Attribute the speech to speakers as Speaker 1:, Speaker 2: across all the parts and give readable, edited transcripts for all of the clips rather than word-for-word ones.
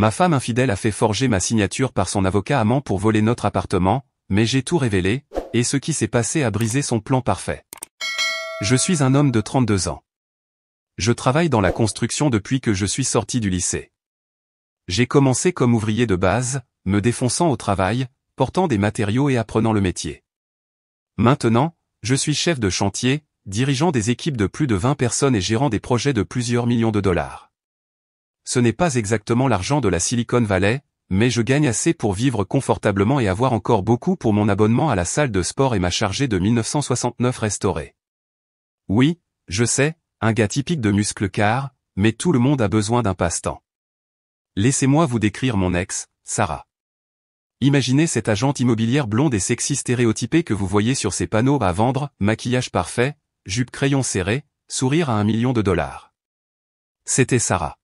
Speaker 1: Ma femme infidèle a fait forger ma signature par son avocat amant pour voler notre appartement, mais j'ai tout révélé, et ce qui s'est passé a brisé son plan parfait. Je suis un homme de 32 ans. Je travaille dans la construction depuis que je suis sorti du lycée. J'ai commencé comme ouvrier de base, me défonçant au travail, portant des matériaux et apprenant le métier. Maintenant, je suis chef de chantier, dirigeant des équipes de plus de 20 personnes et gérant des projets de plusieurs millions de dollars. Ce n'est pas exactement l'argent de la Silicon Valley, mais je gagne assez pour vivre confortablement et avoir encore beaucoup pour mon abonnement à la salle de sport et ma chargée de 1969 restaurée. Oui, je sais, un gars typique de muscle-car, mais tout le monde a besoin d'un passe-temps. Laissez-moi vous décrire mon ex, Sarah. Imaginez cette agente immobilière blonde et sexy stéréotypée que vous voyez sur ces panneaux à vendre, maquillage parfait, jupe crayon serré, sourire à $1 million. C'était Sarah.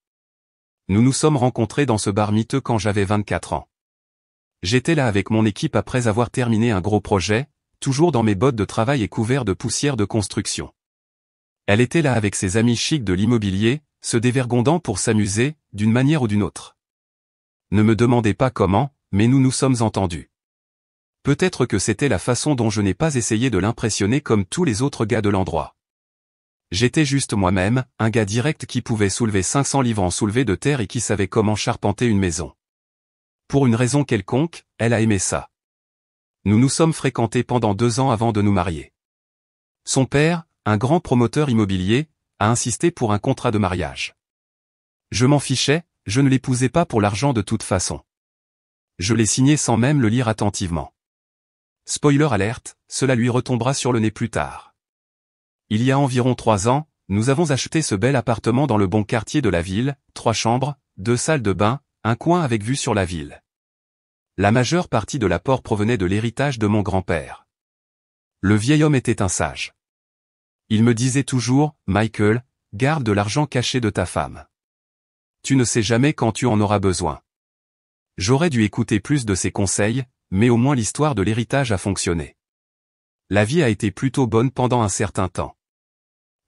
Speaker 1: Nous nous sommes rencontrés dans ce bar miteux quand j'avais 24 ans. J'étais là avec mon équipe après avoir terminé un gros projet, toujours dans mes bottes de travail et couvert de poussière de construction. Elle était là avec ses amis chics de l'immobilier, se dévergondant pour s'amuser, d'une manière ou d'une autre. Ne me demandez pas comment, mais nous nous sommes entendus. Peut-être que c'était la façon dont je n'ai pas essayé de l'impressionner comme tous les autres gars de l'endroit. J'étais juste moi-même, un gars direct qui pouvait soulever 500 livres en soulevé de terre et qui savait comment charpenter une maison. Pour une raison quelconque, elle a aimé ça. Nous nous sommes fréquentés pendant 2 ans avant de nous marier. Son père, un grand promoteur immobilier, a insisté pour un contrat de mariage. Je m'en fichais, je ne l'épousais pas pour l'argent de toute façon. Je l'ai signé sans même le lire attentivement. Spoiler alerte, cela lui retombera sur le nez plus tard. Il y a environ 3 ans, nous avons acheté ce bel appartement dans le bon quartier de la ville, 3 chambres, 2 salles de bain, un coin avec vue sur la ville. La majeure partie de l'apport provenait de l'héritage de mon grand-père. Le vieil homme était un sage. Il me disait toujours, « Michael, garde de l'argent caché de ta femme. Tu ne sais jamais quand tu en auras besoin. » J'aurais dû écouter plus de ses conseils, mais au moins l'histoire de l'héritage a fonctionné. La vie a été plutôt bonne pendant un certain temps.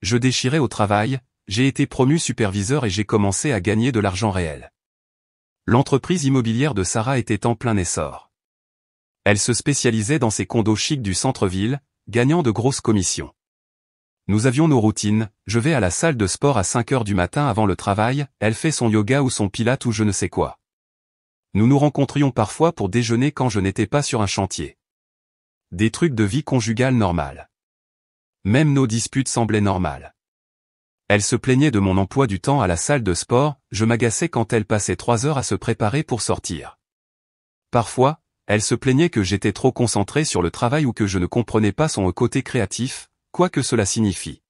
Speaker 1: Je déchirais au travail, j'ai été promu superviseur et j'ai commencé à gagner de l'argent réel. L'entreprise immobilière de Sarah était en plein essor. Elle se spécialisait dans ses condos chics du centre-ville, gagnant de grosses commissions. Nous avions nos routines, je vais à la salle de sport à 5 heures du matin avant le travail, elle fait son yoga ou son pilate ou je ne sais quoi. Nous nous rencontrions parfois pour déjeuner quand je n'étais pas sur un chantier. Des trucs de vie conjugale normale. Même nos disputes semblaient normales. Elle se plaignait de mon emploi du temps à la salle de sport, je m'agaçais quand elle passait 3 heures à se préparer pour sortir. Parfois, elle se plaignait que j'étais trop concentré sur le travail ou que je ne comprenais pas son côté créatif, quoi que cela signifie.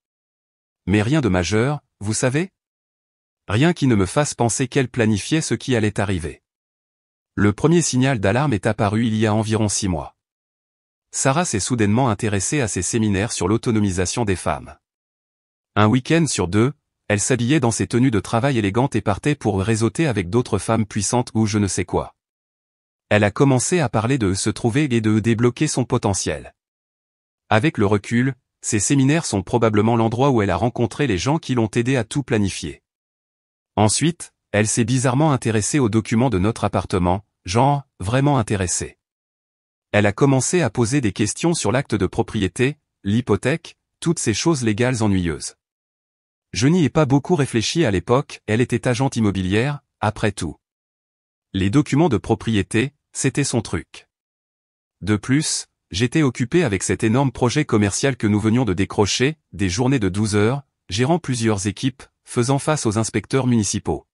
Speaker 1: Mais rien de majeur, vous savez? Rien qui ne me fasse penser qu'elle planifiait ce qui allait arriver. Le premier signal d'alarme est apparu il y a environ 6 mois. Sarah s'est soudainement intéressée à ses séminaires sur l'autonomisation des femmes. Un week-end sur 2, elle s'habillait dans ses tenues de travail élégantes et partait pour réseauter avec d'autres femmes puissantes ou je ne sais quoi. Elle a commencé à parler de se trouver et de débloquer son potentiel. Avec le recul, ces séminaires sont probablement l'endroit où elle a rencontré les gens qui l'ont aidé à tout planifier. Ensuite, elle s'est bizarrement intéressée aux documents de notre appartement, genre, vraiment intéressée. Elle a commencé à poser des questions sur l'acte de propriété, l'hypothèque, toutes ces choses légales ennuyeuses. Je n'y ai pas beaucoup réfléchi à l'époque, elle était agente immobilière, après tout. Les documents de propriété, c'était son truc. De plus, j'étais occupé avec cet énorme projet commercial que nous venions de décrocher, des journées de 12 heures, gérant plusieurs équipes, faisant face aux inspecteurs municipaux.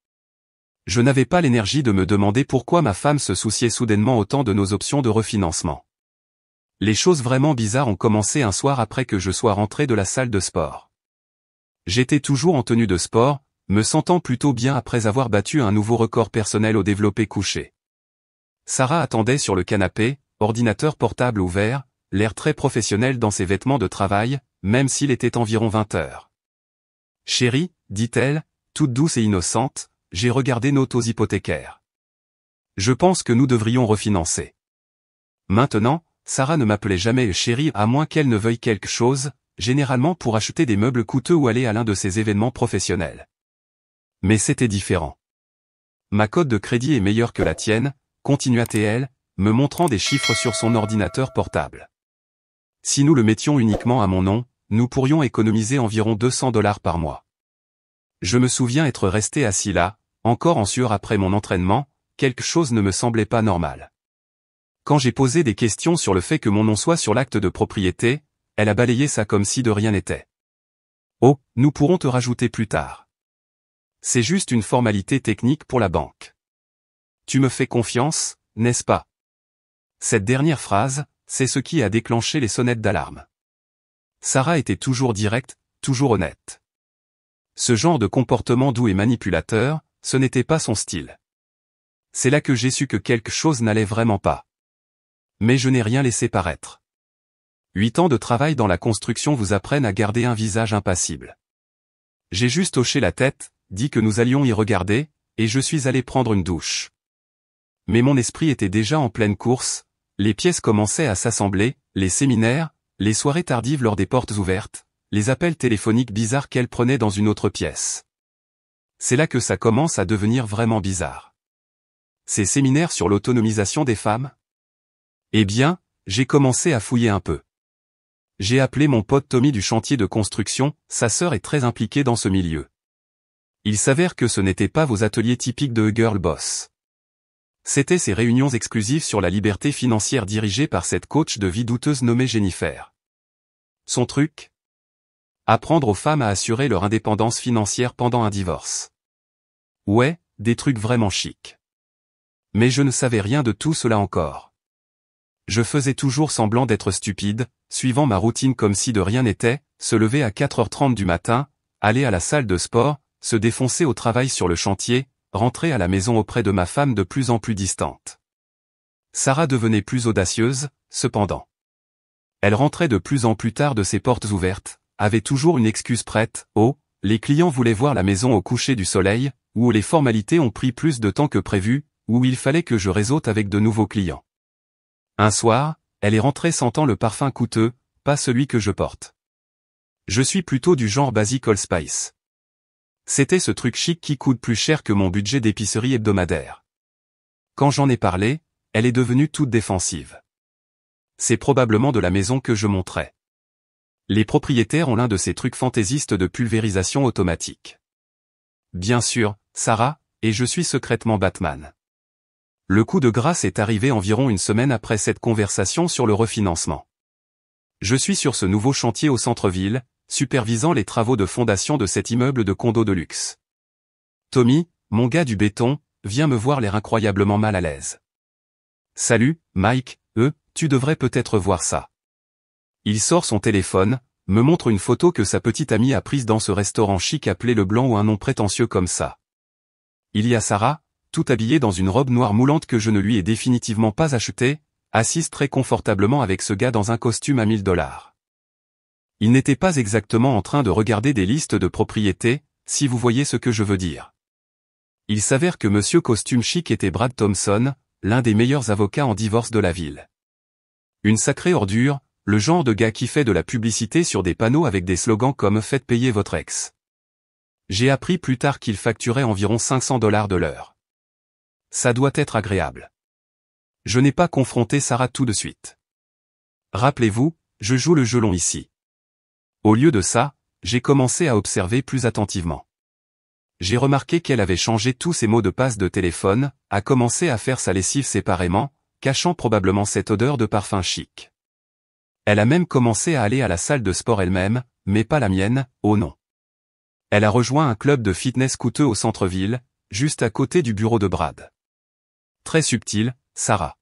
Speaker 1: Je n'avais pas l'énergie de me demander pourquoi ma femme se souciait soudainement autant de nos options de refinancement. Les choses vraiment bizarres ont commencé un soir après que je sois rentré de la salle de sport. J'étais toujours en tenue de sport, me sentant plutôt bien après avoir battu un nouveau record personnel au développé couché. Sarah attendait sur le canapé, ordinateur portable ouvert, l'air très professionnel dans ses vêtements de travail, même s'il était environ 20 heures. « Chérie, dit-elle, toute douce et innocente, j'ai regardé nos taux hypothécaires. Je pense que nous devrions refinancer. » Maintenant, Sarah ne m'appelait jamais chérie à moins qu'elle ne veuille quelque chose, généralement pour acheter des meubles coûteux ou aller à l'un de ses événements professionnels. Mais c'était différent. Ma cote de crédit est meilleure que la tienne, continua-t-elle, me montrant des chiffres sur son ordinateur portable. Si nous le mettions uniquement à mon nom, nous pourrions économiser environ $200 par mois. Je me souviens être resté assis là, encore en sueur après mon entraînement, quelque chose ne me semblait pas normal. Quand j'ai posé des questions sur le fait que mon nom soit sur l'acte de propriété, elle a balayé ça comme si de rien n'était. Oh, nous pourrons te rajouter plus tard. C'est juste une formalité technique pour la banque. Tu me fais confiance, n'est-ce pas? Cette dernière phrase, c'est ce qui a déclenché les sonnettes d'alarme. Sarah était toujours directe, toujours honnête. Ce genre de comportement doux et manipulateur, ce n'était pas son style. C'est là que j'ai su que quelque chose n'allait vraiment pas. Mais je n'ai rien laissé paraître. 8 ans de travail dans la construction vous apprennent à garder un visage impassible. J'ai juste hoché la tête, dit que nous allions y regarder, et je suis allé prendre une douche. Mais mon esprit était déjà en pleine course, les pièces commençaient à s'assembler, les séminaires, les soirées tardives lors des portes ouvertes, les appels téléphoniques bizarres qu'elle prenait dans une autre pièce. C'est là que ça commence à devenir vraiment bizarre. Ces séminaires sur l'autonomisation des femmes? Eh bien, j'ai commencé à fouiller un peu. J'ai appelé mon pote Tommy du chantier de construction, sa sœur est très impliquée dans ce milieu. Il s'avère que ce n'étaient pas vos ateliers typiques de girl boss. C'étaient ces réunions exclusives sur la liberté financière dirigées par cette coach de vie douteuse nommée Jennifer. Son truc? Apprendre aux femmes à assurer leur indépendance financière pendant un divorce. Ouais, des trucs vraiment chics. Mais je ne savais rien de tout cela encore. Je faisais toujours semblant d'être stupide, suivant ma routine comme si de rien n'était, se lever à 4h30 du matin, aller à la salle de sport, se défoncer au travail sur le chantier, rentrer à la maison auprès de ma femme de plus en plus distante. Sarah devenait plus audacieuse, cependant. Elle rentrait de plus en plus tard de ses portes ouvertes, avait toujours une excuse prête, oh, les clients voulaient voir la maison au coucher du soleil, ou les formalités ont pris plus de temps que prévu, ou il fallait que je réseaute avec de nouveaux clients. Un soir, elle est rentrée sentant le parfum coûteux, pas celui que je porte. Je suis plutôt du genre basic Old Spice. C'était ce truc chic qui coûte plus cher que mon budget d'épicerie hebdomadaire. Quand j'en ai parlé, elle est devenue toute défensive. C'est probablement de la maison que je montrais. Les propriétaires ont l'un de ces trucs fantaisistes de pulvérisation automatique. Bien sûr, Sarah, et je suis secrètement Batman. Le coup de grâce est arrivé environ une semaine après cette conversation sur le refinancement. Je suis sur ce nouveau chantier au centre-ville, supervisant les travaux de fondation de cet immeuble de condo de luxe. Tommy, mon gars du béton, vient me voir l'air incroyablement mal à l'aise. Salut, Mike, tu devrais peut-être voir ça. Il sort son téléphone, me montre une photo que sa petite amie a prise dans ce restaurant chic appelé Le Blanc ou un nom prétentieux comme ça. Il y a Sarah, tout habillée dans une robe noire moulante que je ne lui ai définitivement pas achetée, assise très confortablement avec ce gars dans un costume à $1000. Il n'était pas exactement en train de regarder des listes de propriétés, si vous voyez ce que je veux dire. Il s'avère que Monsieur Costume Chic était Brad Thompson, l'un des meilleurs avocats en divorce de la ville. Une sacrée ordure, le genre de gars qui fait de la publicité sur des panneaux avec des slogans comme « Faites payer votre ex ». J'ai appris plus tard qu'il facturait environ $500 de l'heure. Ça doit être agréable. Je n'ai pas confronté Sarah tout de suite. Rappelez-vous, je joue le jeu long ici. Au lieu de ça, j'ai commencé à observer plus attentivement. J'ai remarqué qu'elle avait changé tous ses mots de passe de téléphone, a commencé à faire sa lessive séparément, cachant probablement cette odeur de parfum chic. Elle a même commencé à aller à la salle de sport elle-même, mais pas la mienne, oh non. Elle a rejoint un club de fitness coûteux au centre-ville, juste à côté du bureau de Brad. Très subtil, Sarah.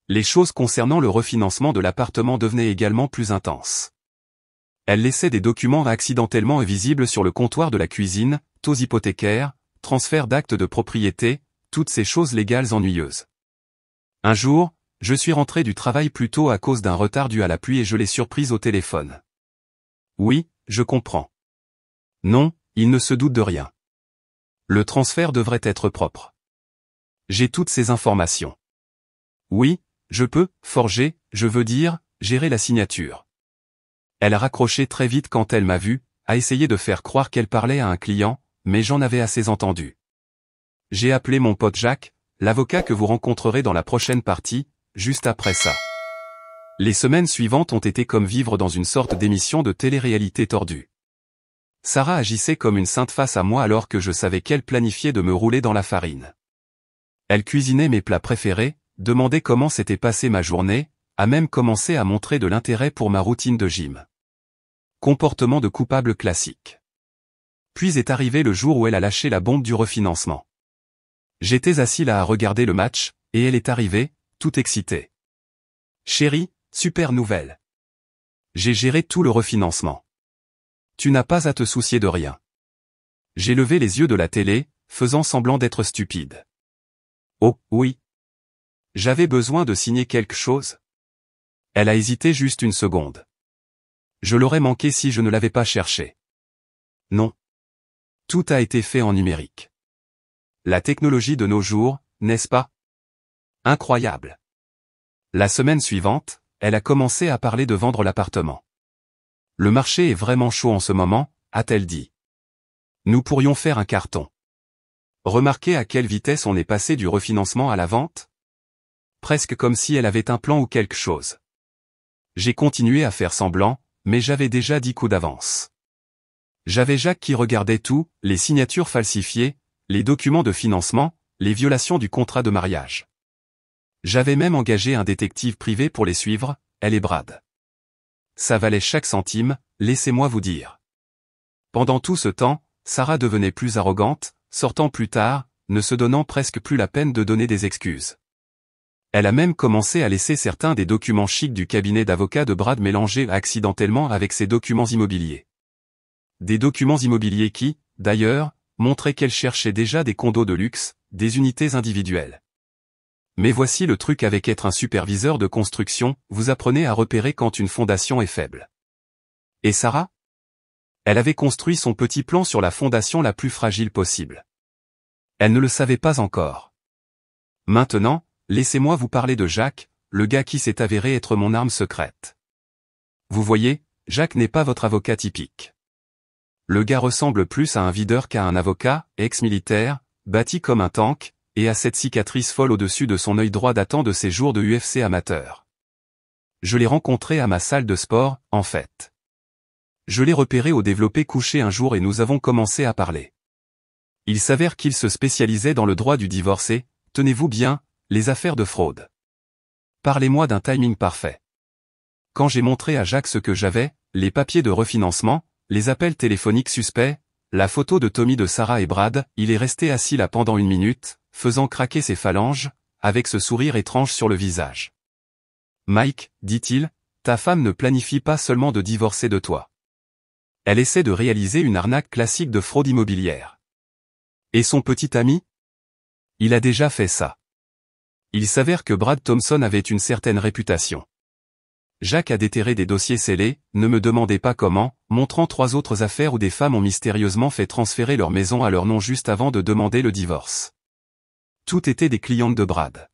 Speaker 1: Les choses concernant le refinancement de l'appartement devenaient également plus intenses. Elle laissait des documents accidentellement visibles sur le comptoir de la cuisine, taux hypothécaires, transfert d'actes de propriété, toutes ces choses légales ennuyeuses. Un jour, je suis rentré du travail plus tôt à cause d'un retard dû à la pluie et je l'ai surprise au téléphone. Oui, je comprends. Non, il ne se doute de rien. Le transfert devrait être propre. J'ai toutes ces informations. Oui, je peux, forger, je veux dire, gérer la signature. Elle a raccroché très vite quand elle m'a vu, a essayé de faire croire qu'elle parlait à un client, mais j'en avais assez entendu. J'ai appelé mon pote Jacques, l'avocat que vous rencontrerez dans la prochaine partie, juste après ça. Les semaines suivantes ont été comme vivre dans une sorte d'émission de télé-réalité tordue. Sarah agissait comme une sainte face à moi alors que je savais qu'elle planifiait de me rouler dans la farine. Elle cuisinait mes plats préférés, demandait comment s'était passée ma journée, a même commencé à montrer de l'intérêt pour ma routine de gym. Comportement de coupable classique. Puis est arrivé le jour où elle a lâché la bombe du refinancement. J'étais assis là à regarder le match, et elle est arrivée, toute excitée. Chérie, super nouvelle. J'ai géré tout le refinancement. Tu n'as pas à te soucier de rien. J'ai levé les yeux de la télé, faisant semblant d'être stupide. Oh, oui. J'avais besoin de signer quelque chose. Elle a hésité juste une seconde. Je l'aurais manqué si je ne l'avais pas cherché. Non. Tout a été fait en numérique. La technologie de nos jours, n'est-ce pas? Incroyable. La semaine suivante, elle a commencé à parler de vendre l'appartement. Le marché est vraiment chaud en ce moment, a-t-elle dit. Nous pourrions faire un carton. Remarquez à quelle vitesse on est passé du refinancement à la vente? Presque comme si elle avait un plan ou quelque chose. J'ai continué à faire semblant, mais j'avais déjà 10 coups d'avance. J'avais Jacques qui regardait tout, les signatures falsifiées, les documents de financement, les violations du contrat de mariage. J'avais même engagé un détective privé pour les suivre, elle et Brad. Ça valait chaque centime, laissez-moi vous dire. Pendant tout ce temps, Sarah devenait plus arrogante, sortant plus tard, ne se donnant presque plus la peine de donner des excuses. Elle a même commencé à laisser certains des documents chics du cabinet d'avocats de Brad mélanger accidentellement avec ses documents immobiliers. Des documents immobiliers qui, d'ailleurs, montraient qu'elle cherchait déjà des condos de luxe, des unités individuelles. Mais voici le truc avec être un superviseur de construction, vous apprenez à repérer quand une fondation est faible. Et Sarah? Elle avait construit son petit plan sur la fondation la plus fragile possible. Elle ne le savait pas encore. Maintenant, laissez-moi vous parler de Jacques, le gars qui s'est avéré être mon arme secrète. Vous voyez, Jacques n'est pas votre avocat typique. Le gars ressemble plus à un videur qu'à un avocat, ex-militaire, bâti comme un tank, et a cette cicatrice folle au-dessus de son œil droit datant de ses jours de UFC amateur. Je l'ai rencontré à ma salle de sport, en fait. Je l'ai repéré au développé couché un jour et nous avons commencé à parler. Il s'avère qu'il se spécialisait dans le droit du divorce et, tenez-vous bien, les affaires de fraude. Parlez-moi d'un timing parfait. Quand j'ai montré à Jacques ce que j'avais, les papiers de refinancement, les appels téléphoniques suspects, la photo de Tommy de Sarah et Brad, il est resté assis là pendant 1 minute, faisant craquer ses phalanges, avec ce sourire étrange sur le visage. Mike, dit-il, ta femme ne planifie pas seulement de divorcer de toi. Elle essaie de réaliser une arnaque classique de fraude immobilière. Et son petit ami? Il a déjà fait ça. Il s'avère que Brad Thompson avait une certaine réputation. Jacques a déterré des dossiers scellés, ne me demandez pas comment, montrant 3 autres affaires où des femmes ont mystérieusement fait transférer leur maison à leur nom juste avant de demander le divorce. Toutes étaient des clientes de Brad.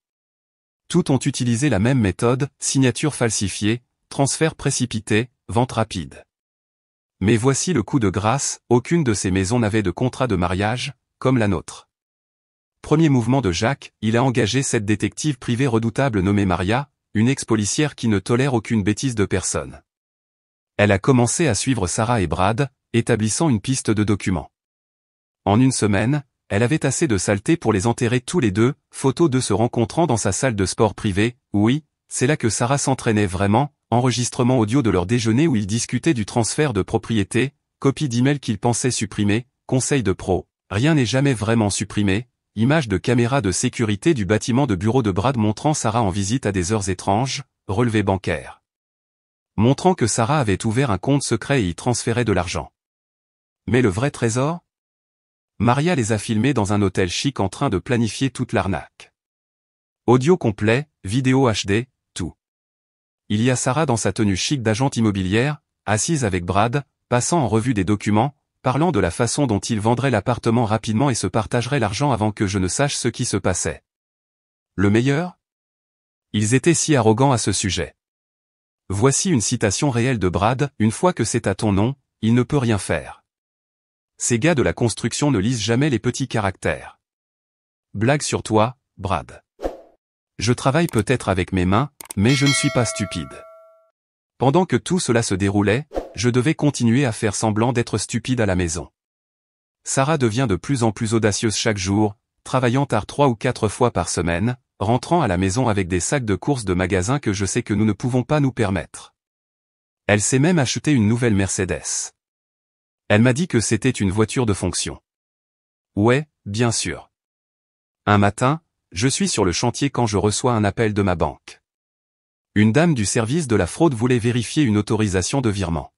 Speaker 1: Toutes ont utilisé la même méthode, signature falsifiée, transfert précipité, vente rapide. Mais voici le coup de grâce, aucune de ces maisons n'avait de contrat de mariage, comme la nôtre. Premier mouvement de Jacques, il a engagé cette détective privée redoutable nommée Maria, une ex-policière qui ne tolère aucune bêtise de personne. Elle a commencé à suivre Sarah et Brad, établissant une piste de documents. En 1 semaine, elle avait assez de saleté pour les enterrer tous les deux, photos d'eux se rencontrant dans sa salle de sport privée, oui, c'est là que Sarah s'entraînait vraiment, enregistrement audio de leur déjeuner où ils discutaient du transfert de propriété, copie d'email qu'ils pensaient supprimer, conseil de pro, rien n'est jamais vraiment supprimé, image de caméra de sécurité du bâtiment de bureau de Brad montrant Sarah en visite à des heures étranges, relevé bancaire. Montrant que Sarah avait ouvert un compte secret et y transférait de l'argent. Mais le vrai trésor? Maria les a filmés dans un hôtel chic en train de planifier toute l'arnaque. Audio complet, vidéo HD, tout. Il y a Sarah dans sa tenue chic d'agente immobilière, assise avec Brad, passant en revue des documents, parlant de la façon dont ils vendraient l'appartement rapidement et se partageraient l'argent avant que je ne sache ce qui se passait. Le meilleur? Ils étaient si arrogants à ce sujet. Voici une citation réelle de Brad, une fois que c'est à ton nom, il ne peut rien faire. Ces gars de la construction ne lisent jamais les petits caractères. Blague sur toi, Brad. Je travaille peut-être avec mes mains, mais je ne suis pas stupide. Pendant que tout cela se déroulait, je devais continuer à faire semblant d'être stupide à la maison. Sarah devient de plus en plus audacieuse chaque jour, travaillant tard 3 ou 4 fois par semaine, rentrant à la maison avec des sacs de courses de magasin que je sais que nous ne pouvons pas nous permettre. Elle s'est même acheté une nouvelle Mercedes. Elle m'a dit que c'était une voiture de fonction. Ouais, bien sûr. Un matin, je suis sur le chantier quand je reçois un appel de ma banque. Une dame du service de la fraude voulait vérifier une autorisation de virement.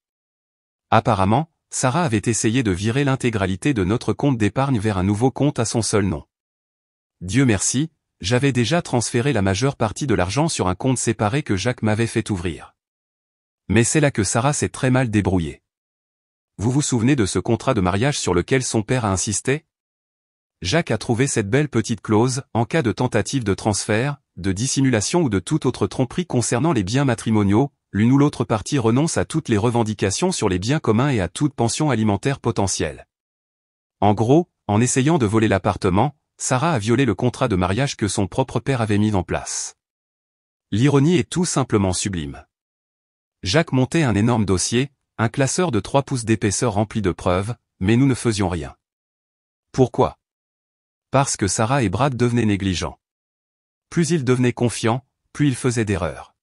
Speaker 1: Apparemment, Sarah avait essayé de virer l'intégralité de notre compte d'épargne vers un nouveau compte à son seul nom. Dieu merci, j'avais déjà transféré la majeure partie de l'argent sur un compte séparé que Jacques m'avait fait ouvrir. Mais c'est là que Sarah s'est très mal débrouillée. Vous vous souvenez de ce contrat de mariage sur lequel son père a insisté? Jacques a trouvé cette belle petite clause, en cas de tentative de transfert, de dissimulation ou de toute autre tromperie concernant les biens matrimoniaux, l'une ou l'autre partie renonce à toutes les revendications sur les biens communs et à toute pension alimentaire potentielle. En gros, en essayant de voler l'appartement, Sarah a violé le contrat de mariage que son propre père avait mis en place. L'ironie est tout simplement sublime. Jacques montait un énorme dossier, un classeur de 3 pouces d'épaisseur rempli de preuves, mais nous ne faisions rien. Pourquoi? Parce que Sarah et Brad devenaient négligents. Plus ils devenaient confiants, plus ils faisaient d'erreurs.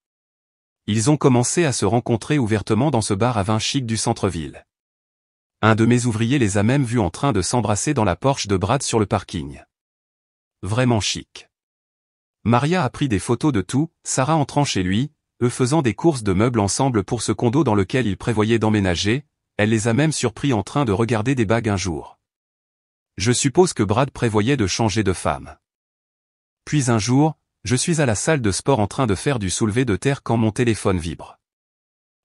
Speaker 1: Ils ont commencé à se rencontrer ouvertement dans ce bar à vin chic du centre-ville. Un de mes ouvriers les a même vus en train de s'embrasser dans la Porsche de Brad sur le parking. Vraiment chic. Maria a pris des photos de tout, Sarah entrant chez lui, eux faisant des courses de meubles ensemble pour ce condo dans lequel ils prévoyaient d'emménager, elle les a même surpris en train de regarder des bagues un jour. Je suppose que Brad prévoyait de changer de femme. Puis un jour, je suis à la salle de sport en train de faire du soulevé de terre quand mon téléphone vibre.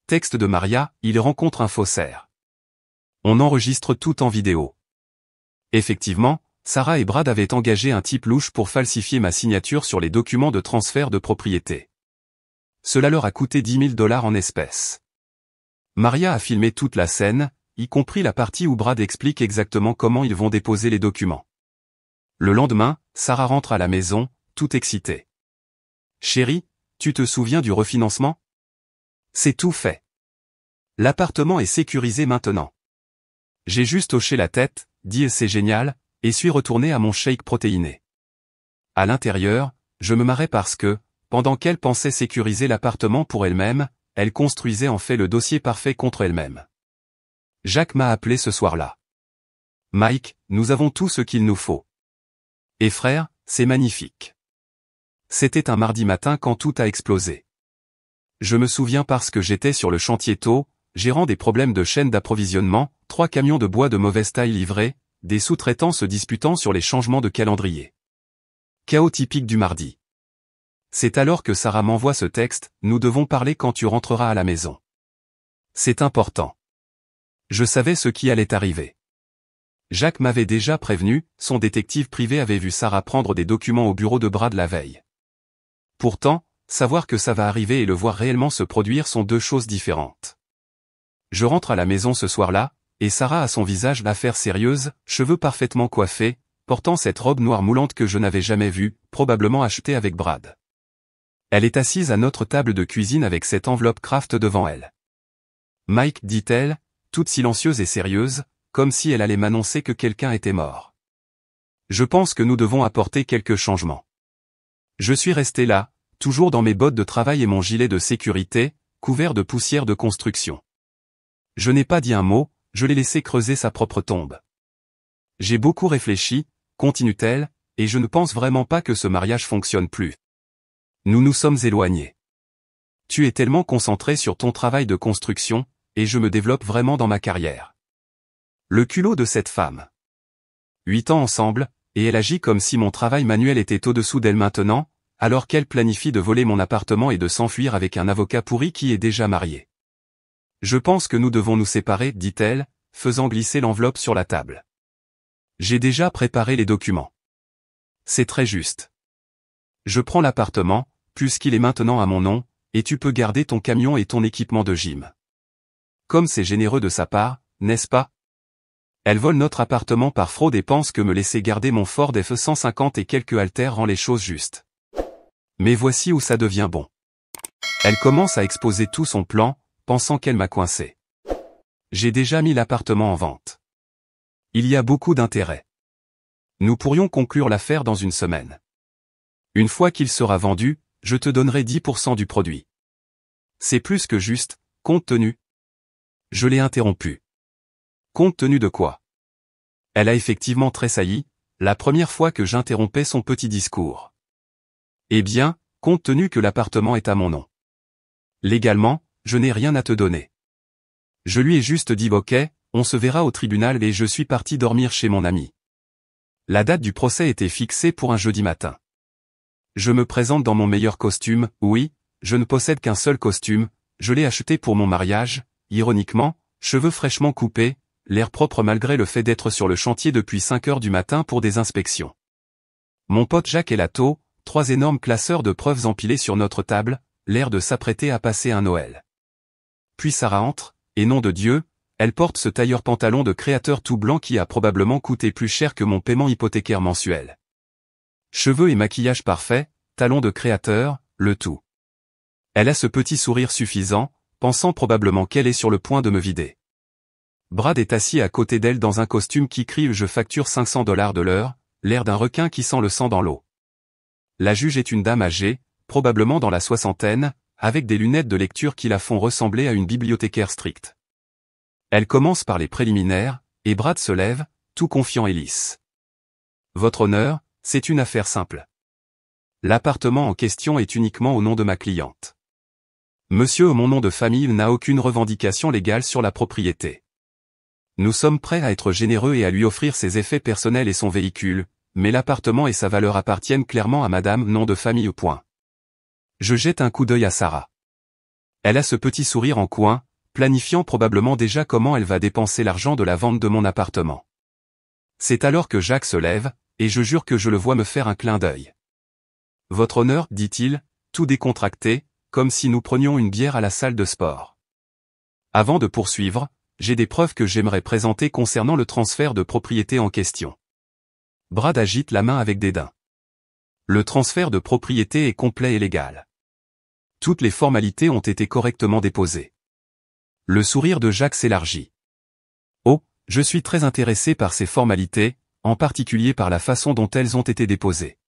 Speaker 1: Texte de Maria, il rencontre un faussaire. On enregistre tout en vidéo. Effectivement, Sarah et Brad avaient engagé un type louche pour falsifier ma signature sur les documents de transfert de propriété. Cela leur a coûté $10 000 en espèces. Maria a filmé toute la scène, y compris la partie où Brad explique exactement comment ils vont déposer les documents. Le lendemain, Sarah rentre à la maison, tout excitée. Chérie, tu te souviens du refinancement? C'est tout fait. L'appartement est sécurisé maintenant. J'ai juste hoché la tête, dit c'est génial, et suis retourné à mon shake protéiné. À l'intérieur, je me marrais parce que, pendant qu'elle pensait sécuriser l'appartement pour elle-même, elle construisait en fait le dossier parfait contre elle-même. Jacques m'a appelé ce soir-là. Mike, nous avons tout ce qu'il nous faut. Et frère, c'est magnifique. C'était un mardi matin quand tout a explosé. Je me souviens parce que j'étais sur le chantier tôt, gérant des problèmes de chaîne d'approvisionnement, 3 camions de bois de mauvaise taille livrés, des sous-traitants se disputant sur les changements de calendrier. Chaos typique du mardi. C'est alors que Sarah m'envoie ce texte, nous devons parler quand tu rentreras à la maison. C'est important. Je savais ce qui allait arriver. Jacques m'avait déjà prévenu, son détective privé avait vu Sarah prendre des documents au bureau de Brad la veille. Pourtant, savoir que ça va arriver et le voir réellement se produire sont deux choses différentes. Je rentre à la maison ce soir-là, et Sarah a son visage l'affaire sérieuse, cheveux parfaitement coiffés, portant cette robe noire moulante que je n'avais jamais vue, probablement achetée avec Brad. Elle est assise à notre table de cuisine avec cette enveloppe Kraft devant elle. Mike, dit-elle, toute silencieuse et sérieuse, comme si elle allait m'annoncer que quelqu'un était mort. Je pense que nous devons apporter quelques changements. Je suis resté là, toujours dans mes bottes de travail et mon gilet de sécurité, couvert de poussière de construction. Je n'ai pas dit un mot, je l'ai laissé creuser sa propre tombe. J'ai beaucoup réfléchi, continue-t-elle, et je ne pense vraiment pas que ce mariage fonctionne plus. Nous nous sommes éloignés. Tu es tellement concentré sur ton travail de construction, et je me développe vraiment dans ma carrière. Le culot de cette femme. 8 ans ensemble, et elle agit comme si mon travail manuel était au-dessous d'elle maintenant, alors qu'elle planifie de voler mon appartement et de s'enfuir avec un avocat pourri qui est déjà marié. Je pense que nous devons nous séparer, dit-elle, faisant glisser l'enveloppe sur la table. J'ai déjà préparé les documents. C'est très juste. Je prends l'appartement, puisqu'il est maintenant à mon nom, et tu peux garder ton camion et ton équipement de gym. Comme c'est généreux de sa part, n'est-ce pas? Elle vole notre appartement par fraude et pense que me laisser garder mon Ford F-150 et quelques haltères rend les choses justes. Mais voici où ça devient bon. Elle commence à exposer tout son plan, pensant qu'elle m'a coincé. J'ai déjà mis l'appartement en vente. Il y a beaucoup d'intérêt. Nous pourrions conclure l'affaire dans une semaine. Une fois qu'il sera vendu, je te donnerai 10% du produit. C'est plus que juste, compte tenu. Je l'ai interrompu. Compte tenu de quoi? Elle a effectivement tressailli, la première fois que j'interrompais son petit discours. Eh bien, compte tenu que l'appartement est à mon nom. Légalement, je n'ai rien à te donner. Je lui ai juste dit ok, on se verra au tribunal et je suis parti dormir chez mon ami. La date du procès était fixée pour un jeudi matin. Je me présente dans mon meilleur costume, oui, je ne possède qu'un seul costume, je l'ai acheté pour mon mariage, ironiquement, cheveux fraîchement coupés, l'air propre malgré le fait d'être sur le chantier depuis 5 heures du matin pour des inspections. Mon pote Jacques est là tôt, 3 énormes classeurs de preuves empilés sur notre table, l'air de s'apprêter à passer un Noël. Puis Sarah entre, et nom de Dieu, elle porte ce tailleur pantalon de créateur tout blanc qui a probablement coûté plus cher que mon paiement hypothécaire mensuel. Cheveux et maquillage parfait, talons de créateur, le tout. Elle a ce petit sourire suffisant, pensant probablement qu'elle est sur le point de me vider. Brad est assis à côté d'elle dans un costume qui crie « Je facture $500 de l'heure », l'air d'un requin qui sent le sang dans l'eau. La juge est une dame âgée, probablement dans la soixantaine, avec des lunettes de lecture qui la font ressembler à une bibliothécaire stricte. Elle commence par les préliminaires, et Brad se lève, tout confiant et lisse. Votre honneur, c'est une affaire simple. L'appartement en question est uniquement au nom de ma cliente. Monsieur mon nom de famille n'a aucune revendication légale sur la propriété. Nous sommes prêts à être généreux et à lui offrir ses effets personnels et son véhicule, mais l'appartement et sa valeur appartiennent clairement à madame nom de famille. Je jette un coup d'œil à Sarah. Elle a ce petit sourire en coin, planifiant probablement déjà comment elle va dépenser l'argent de la vente de mon appartement. C'est alors que Jacques se lève, et je jure que je le vois me faire un clin d'œil. Votre honneur, dit-il, tout décontracté, comme si nous prenions une bière à la salle de sport. Avant de poursuivre, j'ai des preuves que j'aimerais présenter concernant le transfert de propriété en question. Brad agite la main avec dédain. Le transfert de propriété est complet et légal. Toutes les formalités ont été correctement déposées. Le sourire de Jacques s'élargit. Oh, je suis très intéressé par ces formalités, en particulier par la façon dont elles ont été déposées.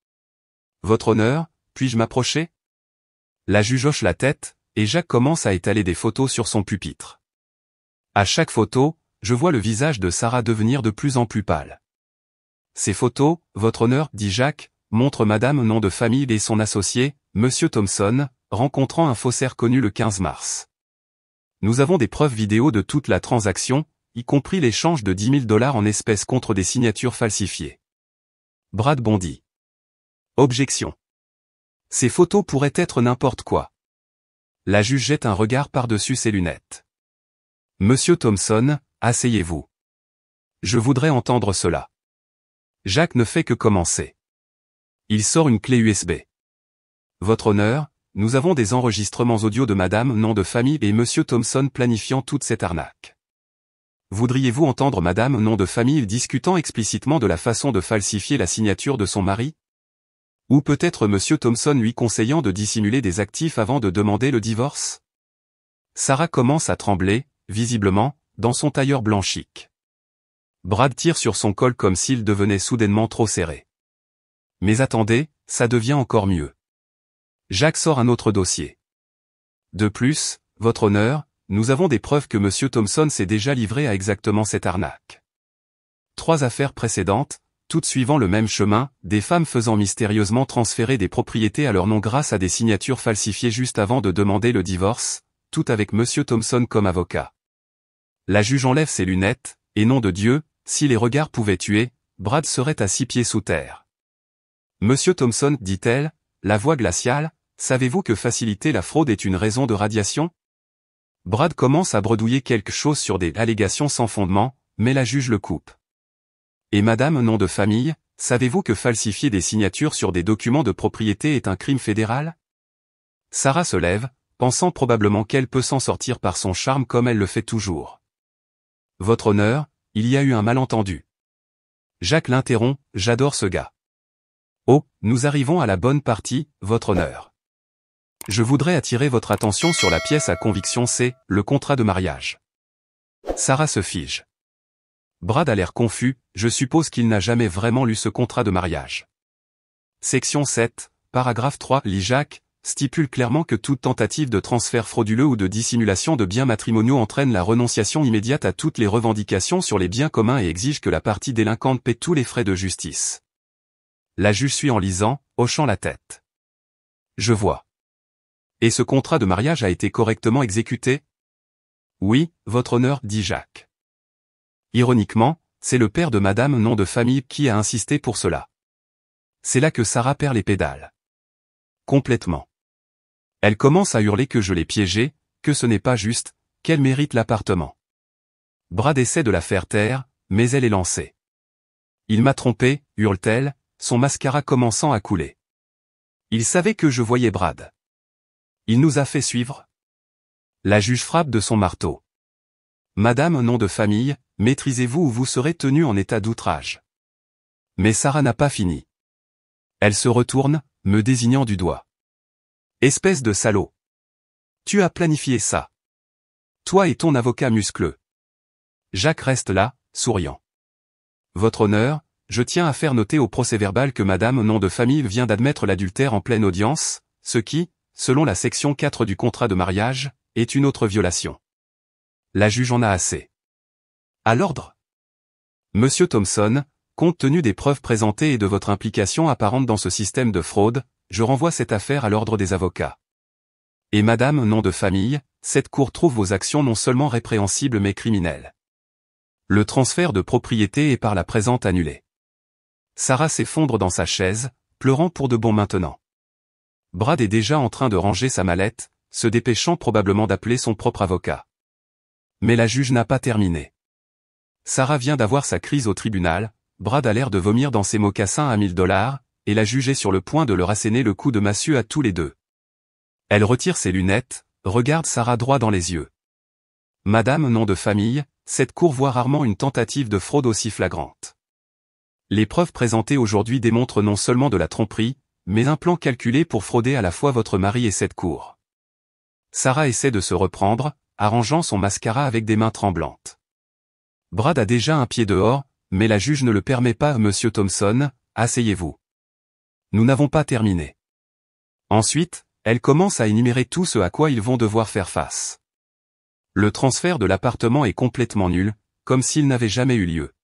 Speaker 1: Votre honneur, puis-je m'approcher? La juge hoche la tête, et Jacques commence à étaler des photos sur son pupitre. À chaque photo, je vois le visage de Sarah devenir de plus en plus pâle. Ces photos, votre honneur, dit Jacques, montrent madame nom de famille et son associé, monsieur Thompson, rencontrant un faussaire connu le 15 mars. Nous avons des preuves vidéo de toute la transaction, y compris l'échange de $10 000 en espèces contre des signatures falsifiées. Brad bondit. Objection. Ces photos pourraient être n'importe quoi. La juge jette un regard par-dessus ses lunettes. Monsieur Thompson, asseyez-vous. Je voudrais entendre cela. Jacques ne fait que commencer. Il sort une clé USB. Votre honneur, nous avons des enregistrements audio de madame nom de famille et monsieur Thompson planifiant toute cette arnaque. Voudriez-vous entendre madame nom de famille discutant explicitement de la façon de falsifier la signature de son mari? Ou peut-être monsieur Thompson lui conseillant de dissimuler des actifs avant de demander le divorce? Sarah commence à trembler, visiblement, dans son tailleur blanc chic. Brad tire sur son col comme s'il devenait soudainement trop serré. Mais attendez, ça devient encore mieux. Jacques sort un autre dossier. De plus, votre honneur, nous avons des preuves que monsieur Thompson s'est déjà livré à exactement cette arnaque. 3 affaires précédentes, toutes suivant le même chemin, des femmes faisant mystérieusement transférer des propriétés à leur nom grâce à des signatures falsifiées juste avant de demander le divorce, tout avec monsieur Thompson comme avocat. La juge enlève ses lunettes, et nom de Dieu, si les regards pouvaient tuer, Brad serait à 6 pieds sous terre. Monsieur Thompson, dit-elle, la voix glaciale, savez-vous que faciliter la fraude est une raison de radiation? Brad commence à bredouiller quelque chose sur des allégations sans fondement, mais la juge le coupe. Et madame nom de famille, savez-vous que falsifier des signatures sur des documents de propriété est un crime fédéral? Sarah se lève, pensant probablement qu'elle peut s'en sortir par son charme comme elle le fait toujours. Votre honneur, il y a eu un malentendu. Jacques l'interrompt, j'adore ce gars. Oh, nous arrivons à la bonne partie, votre honneur. Je voudrais attirer votre attention sur la pièce à conviction C, le contrat de mariage. Sarah se fige. Brad a l'air confus, je suppose qu'il n'a jamais vraiment lu ce contrat de mariage. Section 7, paragraphe 3, lit Jacques, stipule clairement que toute tentative de transfert frauduleux ou de dissimulation de biens matrimoniaux entraîne la renonciation immédiate à toutes les revendications sur les biens communs et exige que la partie délinquante paie tous les frais de justice. La juge suit en lisant, hochant la tête. Je vois. Et ce contrat de mariage a été correctement exécuté? Oui, votre honneur, dit Jacques. Ironiquement, c'est le père de madame nom de famille qui a insisté pour cela. C'est là que Sarah perd les pédales. Complètement. Elle commence à hurler que je l'ai piégée, que ce n'est pas juste, qu'elle mérite l'appartement. Brad essaie de la faire taire, mais elle est lancée. Il m'a trompé, hurle-t-elle, son mascara commençant à couler. Il savait que je voyais Brad. Il nous a fait suivre. La juge frappe de son marteau. Madame nom de famille, maîtrisez-vous ou vous serez tenue en état d'outrage. Mais Sarah n'a pas fini. Elle se retourne, me désignant du doigt. Espèce de salaud. Tu as planifié ça. Toi et ton avocat muscleux. Jacques reste là, souriant. Votre honneur, je tiens à faire noter au procès-verbal que madame nom de famille vient d'admettre l'adultère en pleine audience, ce qui, selon la section 4 du contrat de mariage, est une autre violation. La juge en a assez. À l'ordre. Monsieur Thompson, compte tenu des preuves présentées et de votre implication apparente dans ce système de fraude, je renvoie cette affaire à l'ordre des avocats. Et madame nom de famille, cette cour trouve vos actions non seulement répréhensibles mais criminelles. Le transfert de propriété est par la présente annulé. Sarah s'effondre dans sa chaise, pleurant pour de bon maintenant. Brad est déjà en train de ranger sa mallette, se dépêchant probablement d'appeler son propre avocat. Mais la juge n'a pas terminé. Sarah vient d'avoir sa crise au tribunal, Brad a l'air de vomir dans ses mocassins à $1000, et la juge est sur le point de leur asséner le coup de massue à tous les deux. Elle retire ses lunettes, regarde Sarah droit dans les yeux. Madame nom de famille, cette cour voit rarement une tentative de fraude aussi flagrante. Les preuves présentées aujourd'hui démontrent non seulement de la tromperie, mais un plan calculé pour frauder à la fois votre mari et cette cour. Sarah essaie de se reprendre, arrangeant son mascara avec des mains tremblantes. Brad a déjà un pied dehors, mais la juge ne le permet pas. Monsieur Thompson, asseyez-vous. Nous n'avons pas terminé. Ensuite, elle commence à énumérer tout ce à quoi ils vont devoir faire face. Le transfert de l'appartement est complètement nul, comme s'il n'avait jamais eu lieu.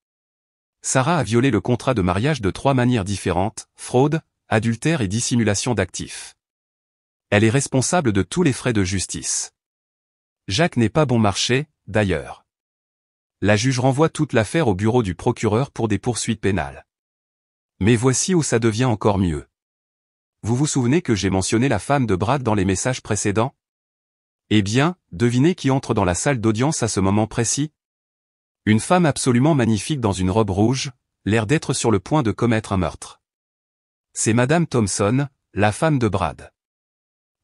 Speaker 1: Sarah a violé le contrat de mariage de 3 manières différentes, fraude, adultère et dissimulation d'actifs. Elle est responsable de tous les frais de justice. Jacques n'est pas bon marché, d'ailleurs. La juge renvoie toute l'affaire au bureau du procureur pour des poursuites pénales. Mais voici où ça devient encore mieux. Vous vous souvenez que j'ai mentionné la femme de Brad dans les messages précédents? Eh bien, devinez qui entre dans la salle d'audience à ce moment précis? Une femme absolument magnifique dans une robe rouge, l'air d'être sur le point de commettre un meurtre. C'est madame Thompson, la femme de Brad.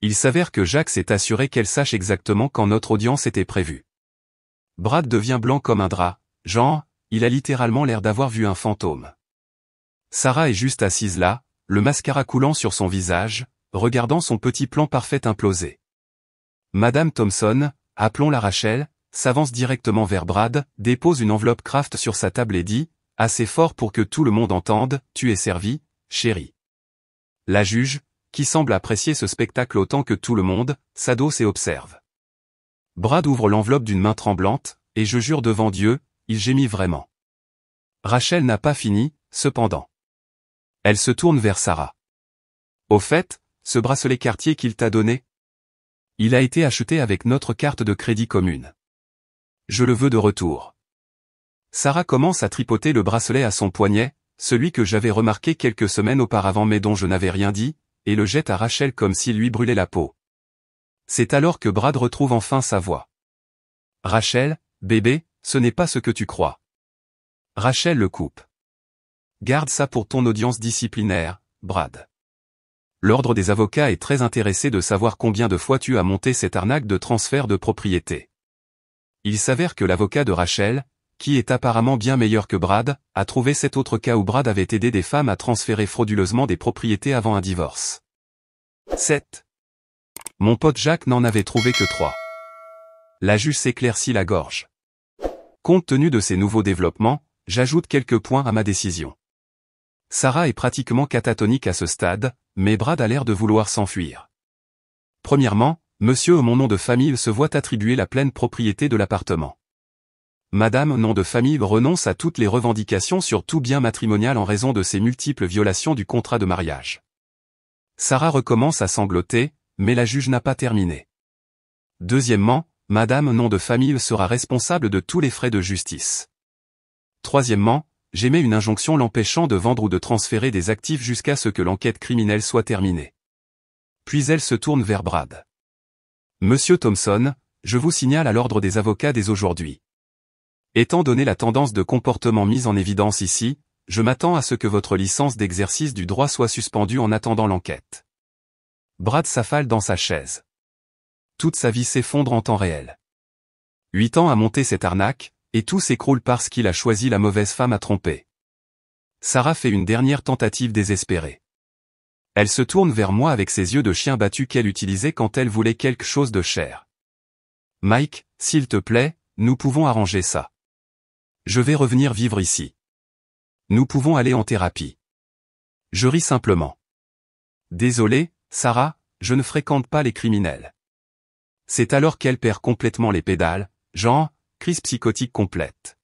Speaker 1: Il s'avère que Jacques s'est assuré qu'elle sache exactement quand notre audience était prévue. Brad devient blanc comme un drap, genre, il a littéralement l'air d'avoir vu un fantôme. Sarah est juste assise là, le mascara coulant sur son visage, regardant son petit plan parfait imploser. Madame Thompson, appelons-la Rachel, s'avance directement vers Brad, dépose une enveloppe Kraft sur sa table et dit, assez fort pour que tout le monde entende, tu es servi, chérie. La juge, qui semble apprécier ce spectacle autant que tout le monde, s'adosse et observe. Brad ouvre l'enveloppe d'une main tremblante, et je jure devant Dieu, il gémit vraiment. Rachel n'a pas fini, cependant. Elle se tourne vers Sarah. Au fait, ce bracelet Cartier qu'il t'a donné? Il a été acheté avec notre carte de crédit commune. Je le veux de retour. Sarah commence à tripoter le bracelet à son poignet, celui que j'avais remarqué quelques semaines auparavant mais dont je n'avais rien dit, et le jette à Rachel comme s'il lui brûlait la peau. C'est alors que Brad retrouve enfin sa voix. Rachel, bébé, ce n'est pas ce que tu crois. Rachel le coupe. Garde ça pour ton audience disciplinaire, Brad. L'ordre des avocats est très intéressé de savoir combien de fois tu as monté cette arnaque de transfert de propriété. Il s'avère que l'avocat de Rachel, qui est apparemment bien meilleur que Brad, a trouvé 7 autres cas où Brad avait aidé des femmes à transférer frauduleusement des propriétés avant un divorce. 7. Mon pote Jacques n'en avait trouvé que 3. La juge s'éclaircit la gorge. Compte tenu de ces nouveaux développements, j'ajoute quelques points à ma décision. Sarah est pratiquement catatonique à ce stade, mais Brad a l'air de vouloir s'enfuir. Premièrement, monsieur mon nom de famille se voit attribuer la pleine propriété de l'appartement. Madame nom de famille renonce à toutes les revendications sur tout bien matrimonial en raison de ses multiples violations du contrat de mariage. Sarah recommence à sangloter, mais la juge n'a pas terminé. Deuxièmement, Madame nom de famille sera responsable de tous les frais de justice. Troisièmement, j'émets une injonction l'empêchant de vendre ou de transférer des actifs jusqu'à ce que l'enquête criminelle soit terminée. Puis elle se tourne vers Brad. Monsieur Thompson, je vous signale à l'ordre des avocats dès aujourd'hui. Étant donné la tendance de comportement mise en évidence ici, je m'attends à ce que votre licence d'exercice du droit soit suspendue en attendant l'enquête. Brad s'affale dans sa chaise. Toute sa vie s'effondre en temps réel. 8 ans à monter cette arnaque, et tout s'écroule parce qu'il a choisi la mauvaise femme à tromper. Sarah fait une dernière tentative désespérée. Elle se tourne vers moi avec ses yeux de chien battu qu'elle utilisait quand elle voulait quelque chose de cher. Mike, s'il te plaît, nous pouvons arranger ça. Je vais revenir vivre ici. Nous pouvons aller en thérapie. Je ris simplement. Désolé, Sarah, je ne fréquente pas les criminels. C'est alors qu'elle perd complètement les pédales, genre, crise psychotique complète.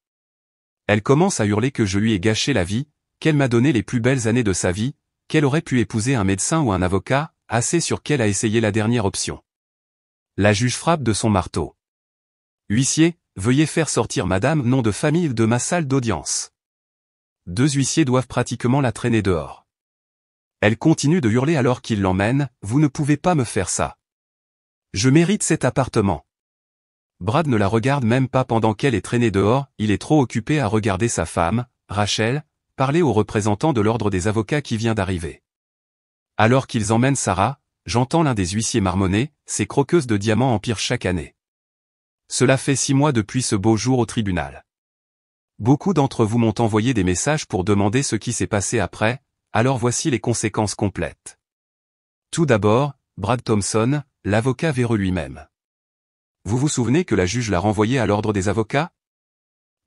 Speaker 1: Elle commence à hurler que je lui ai gâché la vie, qu'elle m'a donné les plus belles années de sa vie, qu'elle aurait pu épouser un médecin ou un avocat, assez sûr qu'elle a essayé la dernière option. La juge frappe de son marteau. Huissier, veuillez faire sortir Madame nom de famille de ma salle d'audience. 2 huissiers doivent pratiquement la traîner dehors. Elle continue de hurler alors qu'il l'emmène, vous ne pouvez pas me faire ça. Je mérite cet appartement. Brad ne la regarde même pas pendant qu'elle est traînée dehors, il est trop occupé à regarder sa femme, Rachel, parler au représentant de l'ordre des avocats qui vient d'arriver. Alors qu'ils emmènent Sarah, j'entends l'un des huissiers marmonner, ces croqueuses de diamants empirent chaque année. Cela fait 6 mois depuis ce beau jour au tribunal. Beaucoup d'entre vous m'ont envoyé des messages pour demander ce qui s'est passé après, alors voici les conséquences complètes. Tout d'abord, Brad Thompson, l'avocat véreux lui-même. Vous vous souvenez que la juge l'a renvoyé à l'ordre des avocats?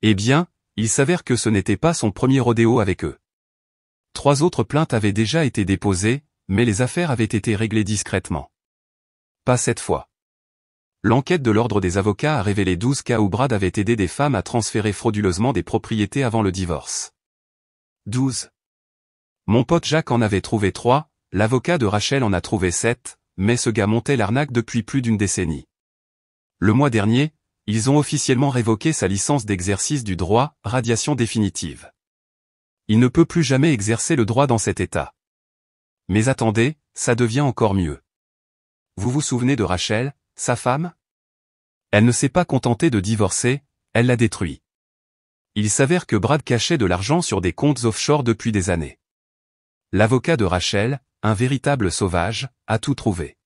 Speaker 1: Eh bien, il s'avère que ce n'était pas son premier rodéo avec eux. 3 autres plaintes avaient déjà été déposées, mais les affaires avaient été réglées discrètement. Pas cette fois. L'enquête de l'ordre des avocats a révélé 12 cas où Brad avait aidé des femmes à transférer frauduleusement des propriétés avant le divorce. 12. Mon pote Jacques en avait trouvé 3, l'avocat de Rachel en a trouvé 7, mais ce gars montait l'arnaque depuis plus d'une décennie. Le mois dernier, ils ont officiellement révoqué sa licence d'exercice du droit, radiation définitive. Il ne peut plus jamais exercer le droit dans cet état. Mais attendez, ça devient encore mieux. Vous vous souvenez de Rachel, sa femme? Elle ne s'est pas contentée de divorcer, elle l'a détruit. Il s'avère que Brad cachait de l'argent sur des comptes offshore depuis des années. L'avocat de Rachel, un véritable sauvage, a tout trouvé.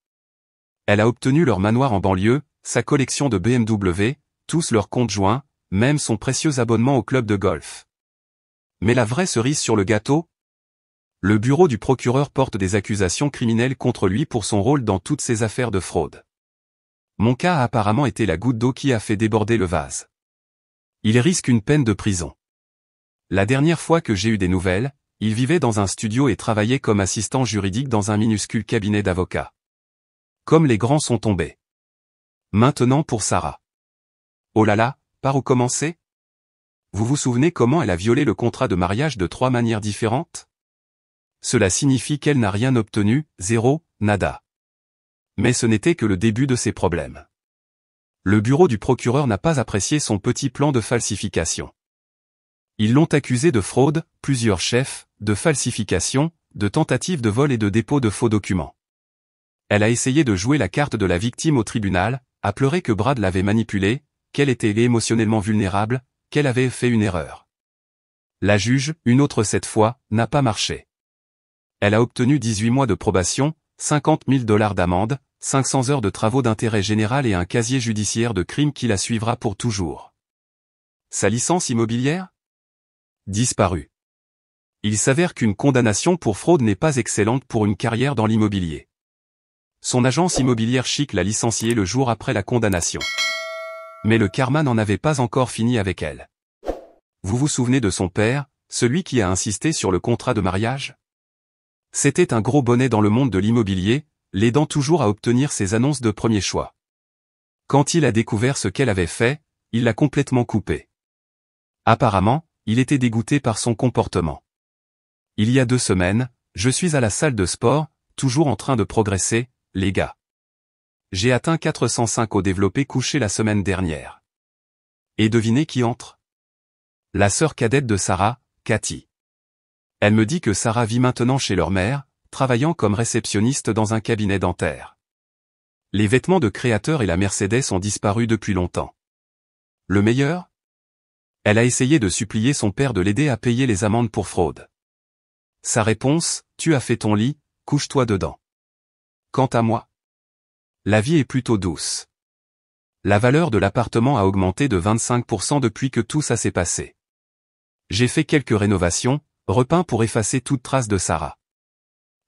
Speaker 1: Elle a obtenu leur manoir en banlieue, sa collection de BMW, tous leurs comptes joints, même son précieux abonnement au club de golf. Mais la vraie cerise sur le gâteau? Le bureau du procureur porte des accusations criminelles contre lui pour son rôle dans toutes ces affaires de fraude. Mon cas a apparemment été la goutte d'eau qui a fait déborder le vase. Il risque une peine de prison. La dernière fois que j'ai eu des nouvelles, il vivait dans un studio et travaillait comme assistant juridique dans un minuscule cabinet d'avocats. Comme les grands sont tombés. Maintenant pour Sarah. Oh là là, par où commencer? Vous vous souvenez comment elle a violé le contrat de mariage de 3 manières différentes? Cela signifie qu'elle n'a rien obtenu, zéro, nada. Mais ce n'était que le début de ses problèmes. Le bureau du procureur n'a pas apprécié son petit plan de falsification. Ils l'ont accusé de fraude, plusieurs chefs, de falsification, de tentative de vol et de dépôt de faux documents. Elle a essayé de jouer la carte de la victime au tribunal, a pleuré que Brad l'avait manipulée, qu'elle était émotionnellement vulnérable, qu'elle avait fait une erreur. La juge, une autre cette fois, n'a pas marché. Elle a obtenu 18 mois de probation, 50 000 $ d'amende, 500 heures de travaux d'intérêt général et un casier judiciaire de crime qui la suivra pour toujours. Sa licence immobilière? Disparue. Il s'avère qu'une condamnation pour fraude n'est pas excellente pour une carrière dans l'immobilier. Son agence immobilière chic l'a licenciée le jour après la condamnation. Mais le karma n'en avait pas encore fini avec elle. Vous vous souvenez de son père, celui qui a insisté sur le contrat de mariage? C'était un gros bonnet dans le monde de l'immobilier, l'aidant toujours à obtenir ses annonces de premier choix. Quand il a découvert ce qu'elle avait fait, il l'a complètement coupé. Apparemment, il était dégoûté par son comportement. Il y a 2 semaines, je suis à la salle de sport, toujours en train de progresser, les gars. J'ai atteint 405 au développé couché la semaine dernière. Et devinez qui entre? La sœur cadette de Sarah, Cathy. Elle me dit que Sarah vit maintenant chez leur mère, travaillant comme réceptionniste dans un cabinet dentaire. Les vêtements de créateur et la Mercedes ont disparu depuis longtemps. Le meilleur? Elle a essayé de supplier son père de l'aider à payer les amendes pour fraude. Sa réponse, tu as fait ton lit, couche-toi dedans. Quant à moi, la vie est plutôt douce. La valeur de l'appartement a augmenté de 25% depuis que tout ça s'est passé. J'ai fait quelques rénovations, repeint pour effacer toute trace de Sarah.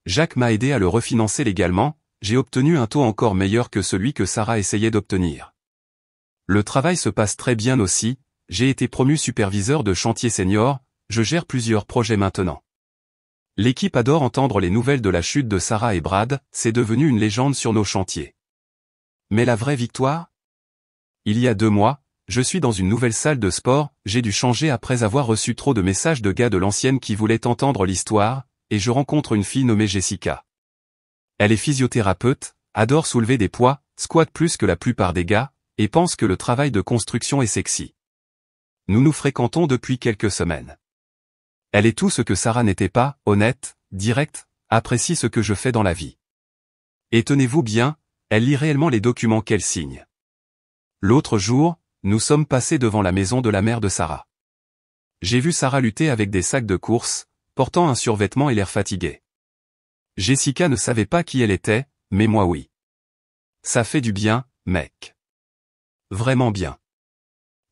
Speaker 1: Jacques m'a aidé à le refinancer légalement, j'ai obtenu un taux encore meilleur que celui que Sarah essayait d'obtenir. Le travail se passe très bien aussi, j'ai été promu superviseur de chantier senior, je gère plusieurs projets maintenant. L'équipe adore entendre les nouvelles de la chute de Sarah et Brad, c'est devenu une légende sur nos chantiers. Mais la vraie victoire? Il y a 2 mois, je suis dans une nouvelle salle de sport, j'ai dû changer après avoir reçu trop de messages de gars de l'ancienne qui voulaient entendre l'histoire, et je rencontre une fille nommée Jessica. Elle est physiothérapeute, adore soulever des poids, squatte plus que la plupart des gars, et pense que le travail de construction est sexy. Nous nous fréquentons depuis quelques semaines. Elle est tout ce que Sarah n'était pas, honnête, directe, apprécie ce que je fais dans la vie. Et tenez-vous bien, elle lit réellement les documents qu'elle signe. L'autre jour, nous sommes passés devant la maison de la mère de Sarah. J'ai vu Sarah lutter avec des sacs de course, portant un survêtement et l'air fatigué. Jessica ne savait pas qui elle était, mais moi oui. Ça fait du bien, mec. Vraiment bien.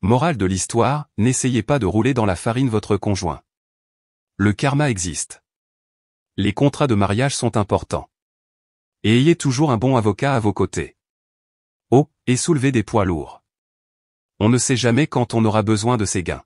Speaker 1: Morale de l'histoire, n'essayez pas de rouler dans la farine votre conjoint. Le karma existe. Les contrats de mariage sont importants. Et ayez toujours un bon avocat à vos côtés. Oh, et soulevez des poids lourds. On ne sait jamais quand on aura besoin de ces gains.